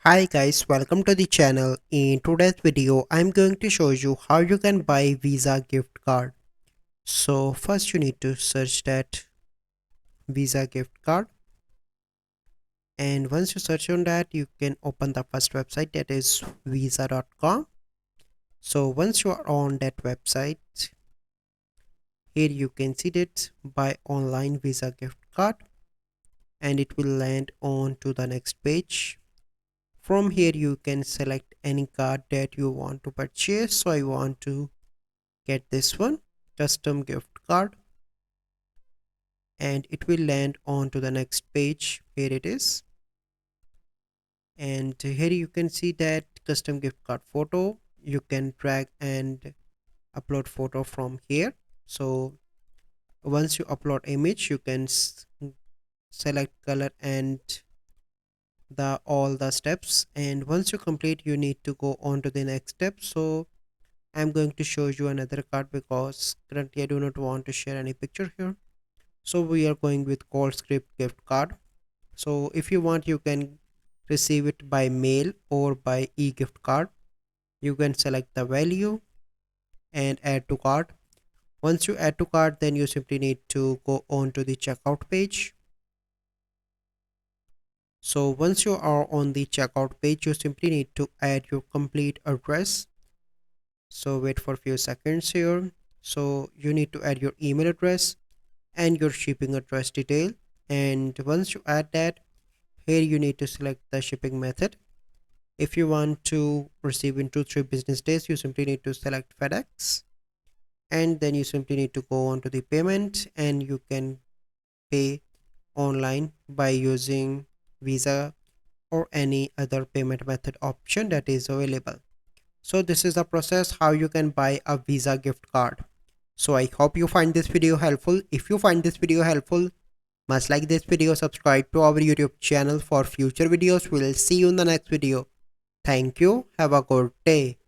Hi guys, welcome to the channel. In today's video, I'm going to show you how you can buy Visa gift card. So first you need to search that Visa gift card, and once you search on that, you can open the first website, that is visa.com. So once you are on that website, here you can see that buy online Visa gift card, and it will land on to the next page. From here you can select any card that you want to purchase. So I want to get this one, custom gift card, and it will land on to the next page. Here it is, and here you can see that custom gift card photo. You can drag and upload photo from here. So once you upload image, you can select color and the all the steps, and once you complete, you need to go on to the next step. So I'm going to show you another card because currently I do not want to share any picture here. So we are going with CallScript gift card. So if you want, you can receive it by mail or by e-gift card. You can select the value and add to cart. Once you add to cart, then you simply need to go on to the checkout page. So once you are on the checkout page, you simply need to add your complete address. So wait for a few seconds here. So you need to add your email address and your shipping address detail. And once you add that, here you need to select the shipping method. If you want to receive in 2-3 business days, you simply need to select FedEx, and then you simply need to go on to the payment, and you can pay online by using Visa or any other payment method option that is available. So this is the process how you can buy a Visa gift card. So I hope you find this video helpful. If you find this video helpful, must like this video, subscribe to our YouTube channel for future videos. We'll see you in the next video. Thank you. Have a good day.